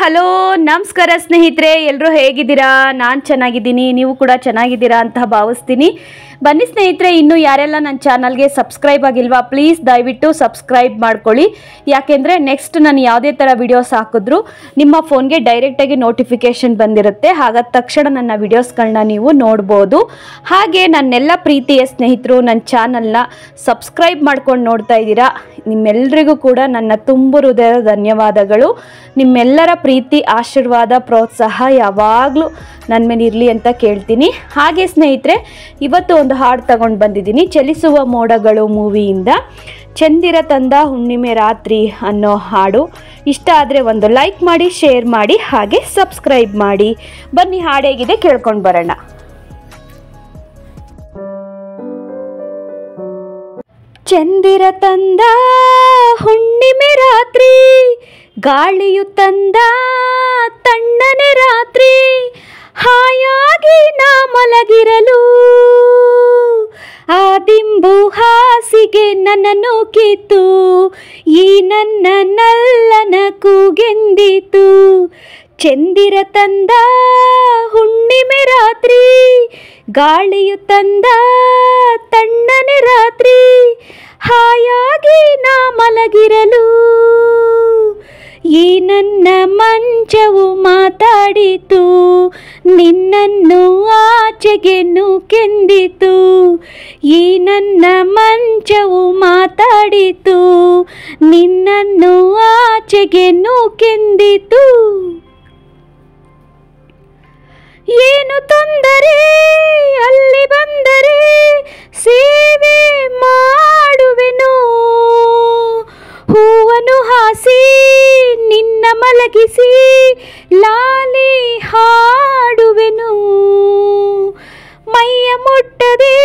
Hello ನಮಸ್ಕಾರ ಸ್ನೇಹಿತರೆ, ಎಲ್ಲರೂ ಹೇಗಿದ್ದೀರಾ? ನಾನು ಚೆನ್ನಾಗಿದ್ದೀನಿ, ನೀವು ಕೂಡ ಚೆನ್ನಾಗಿದ್ದೀರಾ ಅಂತ ಭಾವಿಸ್ತೀನಿ. ಬನ್ನಿ ಸ್ನೇಹಿತರೆ, ಇನ್ನೂ ಯಾರೆಲ್ಲ ನನ್ನ ಚಾನಲ್ಗೆ ಸಬ್ಸ್ಕ್ರೈಬ್ ಆಗಿಲ್ವಾ ಪ್ಲೀಸ್ ದಯವಿಟ್ಟು ಸಬ್ಸ್ಕ್ರೈಬ್ ಮಾಡ್ಕೊಳ್ಳಿ. ಯಾಕೆಂದರೆ ನೆಕ್ಸ್ಟ್ ನಾನು ಯಾವುದೇ ಥರ ವಿಡಿಯೋಸ್ ಹಾಕಿದ್ರೂ ನಿಮ್ಮ ಫೋನ್ಗೆ ಡೈರೆಕ್ಟಾಗಿ ನೋಟಿಫಿಕೇಷನ್ ಬಂದಿರುತ್ತೆ. ಹಾಗಾದ ತಕ್ಷಣ ನನ್ನ ವಿಡಿಯೋಸ್ಗಳನ್ನ ನೀವು ನೋಡ್ಬೋದು. ಹಾಗೆ ನನ್ನೆಲ್ಲ ಪ್ರೀತಿಯ ಸ್ನೇಹಿತರು ನನ್ನ ಚಾನಲ್ನ ಸಬ್ಸ್ಕ್ರೈಬ್ ಮಾಡ್ಕೊಂಡು ನೋಡ್ತಾ ಇದ್ದೀರಾ. ನಿಮ್ಮೆಲ್ಲರಿಗೂ ಕೂಡ ನನ್ನ ತುಂಬ ಹೃದಯದ ಧನ್ಯವಾದಗಳು. ನಿಮ್ಮೆಲ್ಲರ ಪ್ರೀತಿ, ಆಶೀರ್ವಾದ, ಪ್ರೋತ್ಸಾಹ ಯಾವಾಗಲೂ ನನ್ನ ಮೇಲೆ ಇರಲಿ ಅಂತ ಕೇಳ್ತೀನಿ. ಹಾಗೆ ಸ್ನೇಹಿತರೆ, ಇವತ್ತು ಒಂದು ಹಾಡು ತಗೊಂಡು ಬಂದಿದ್ದೀನಿ. ಚಲಿಸುವ ಮೋಡಗಳು ಮೂವಿಯಿಂದ ಚಂದಿರ ತಂದ ಹುಣ್ಣಿಮೆ ರಾತ್ರಿ ಅನ್ನೋ ಹಾಡು. ಇಷ್ಟ ಆದರೆ ಒಂದು ಲೈಕ್ ಮಾಡಿ, ಶೇರ್ ಮಾಡಿ, ಹಾಗೆ ಸಬ್ಸ್ಕ್ರೈಬ್ ಮಾಡಿ. ಬನ್ನಿ ಹಾಡು ಹೇಗಿದೆ ಕೇಳ್ಕೊಂಡು ಬರೋಣ. ಚಂದಿರ ತಂದ ಹುಣ್ಣಿಮೆ ರಾತ್ರಿ, ಗಾಳಿಯು ತಂದ ತಣ್ಣನೆ ರಾತ್ರಿ, ಹಾಯಾಗಿ ನಾ ಮಲಗಿರಲು ಆ ದಿಂಬು ಹಾಸಿಗೆ ನನ್ನನ್ನು ಕಿತ್ತು, ಈ ನನ್ನ ನಲ್ಲನ ಕೂಗೆಂದಿತು. ಚಂದಿರ ತಂದ ಹುಣ್ಣಿಮೆ ರಾತ್ರಿ, ಗಾಳಿಯು ತಂದ ತಣ್ಣನೆ ರಾತ್ರಿ, ಹಾಯಾಗಿ ನಾ ಮಲಗಿರಲು ಈ ನನ್ನ ಮಂಚವು ಮಾತಾಡಿತು, ನಿನ್ನನ್ನು ಆಚೆಗೆ ನೂಕೆಂದಿತು. ಈ ನನ್ನ ಮಂಚವು ಮಾತಾಡಿತು, ನಿನ್ನನ್ನು ಆಚೆಗೆ ನೂಕೆಂದಿತು. ಏನು ತೊಂದರೆ ಅಲ್ಲಿ ಬಂದರೆ ಸೇವೆ ಮಾಡುವೆನು, ಹೂವನ್ನು ಹಾಸಿ ನಿನ್ನ ಮಲಗಿಸಿ ಲಾಲಿ ಹಾಡುವೆನು. ಮೈಯ ಮುಟ್ಟದೆ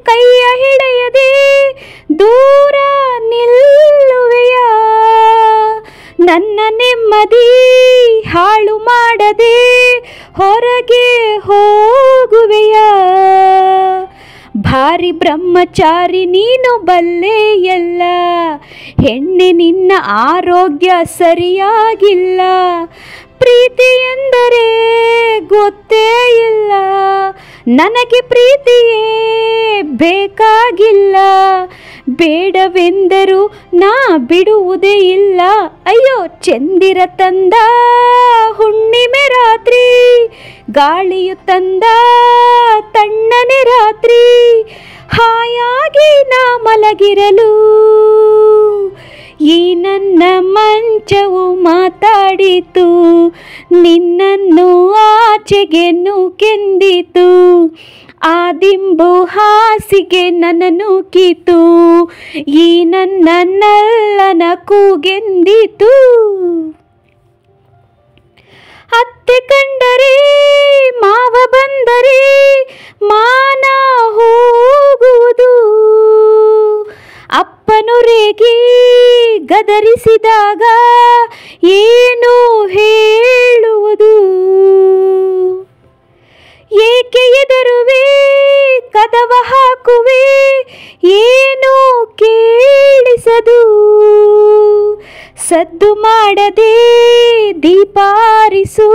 ಕೈಯ ಹಿಡಿಯದೆ ದೂರ ನಿಲ್ಲುವೆಯ, ನನ್ನ ನೆಮ್ಮದಿ ಹಾಳು ಮಾಡದೆ ಹೊರಗೆ ಹೋಗುವೆಯ. ಭಾರಿ ಬ್ರಹ್ಮಚಾರಿ ನೀನು ಬಲ್ಲೆಯಲ್ಲ, ಹೆಣ್ಣೆ ನಿನ್ನ ಆರೋಗ್ಯ ಸರಿಯಾಗಿಲ್ಲ. ಪ್ರೀತಿ ಎಂದರೆ ಗೊತ್ತೇ ಇಲ್ಲ, ನನಗೆ ಪ್ರೀತಿಯೇ ಬೇಕಾಗಿಲ್ಲ. ಬೇಡವೆಂದರೂ ನಾ ಬಿಡುವುದೇ ಇಲ್ಲ. ಅಯ್ಯೋ ಚಂದಿರ ತಂದ ಹುಣ್ಣಿಮೆ ರಾತ್ರಿ, ಗಾಳಿಯು ತಂದ ತಣ್ಣನೆ ರಾತ್ರಿ, ಹಾಯಾಗಿ ನಾ ಮಲಗಿರಲು ಈ ನನ್ನ ಮಂಚವು ಮಾತಾಡಿತು, ನಿನ್ನನ್ನು ಆಚೆಗೆ ನೂಕೆಂದಿತು. ಆ ದಿಂಬು ಹಾಸಿಗೆ ನನ್ನನ್ನು ಕಿತ್ತು, ಈ ನನ್ನ ನಲ್ಲನ ಕೂಗೆಂದಿತು. ಅತ್ತೆ ಕಂಡರೆ ಮಾವ ಬಂದರೆ ಮಾನ ಹೋಗುವುದು, ಅಪ್ಪನು ರೇಗಿ ಗದರಿಸಿದಾಗ ಏನು ಹೇಳುವುದು. ಏಕೆ ಎದರುವೆ ಕದವ ಹಾಕುವೆ ಏನು ಕೇಳಿಸದು. ಸದ್ದು ಮಾಡದೆ ದೀಪಾರಿಸು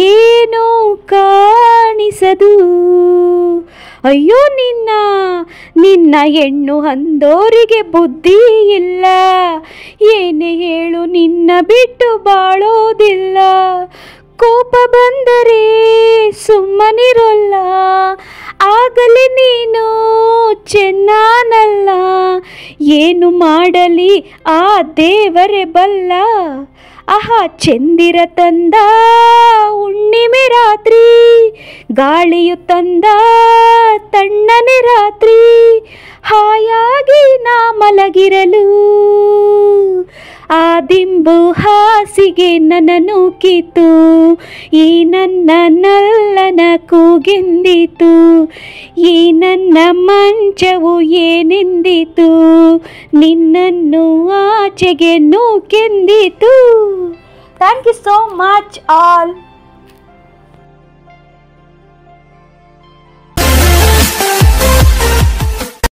ಏನು ಕಾಣಿಸದು. ಅಯ್ಯೋ ನಿನ್ನ ಹೆಣ್ಣು ಅಂದೋರಿಗೆ ಬುದ್ಧಿ ಇಲ್ಲ, ಏನೇ ಹೇಳು ನಿನ್ನ ಬಿಟ್ಟು ಬಾಳೋದಿಲ್ಲ. ಕೋಪ ಬಂದರೆ ಸುಮ್ಮನಿರೋಲ್ಲ, ಆಗಲೇ ನೀನು ಚೆನ್ನಾನಲ್ಲ. ಏನು ಮಾಡಲಿ ಆ ದೇವರೇ ಬಲ್ಲ. ಆಹಾ ಚಂದಿರ ತಂದ ಹುಣ್ಣಿಮೆ ರಾತ್ರಿ, ಗಾಳಿಯು ತಂದ ತಣ್ಣನೆ ರಾತ್ರಿ, ಹಾಯಾಗಿ ನಾ ಮಲಗಿರಲು ಆ ದಿಂಬು ಹಾಸಿಗೆ ನನ್ನನ್ನು ಕಿತ್ತು, ಈ ನನ್ನ ನಲ್ಲನ ಕೂಗೆಂದಿತು. ಈ ನನ್ನ ಮಂಚವು ಏನೆಂದಿತು, ನಿನ್ನನ್ನು ಆಚೆಗೆ ನೂಕೆಂದಿತು. Thank you so much all.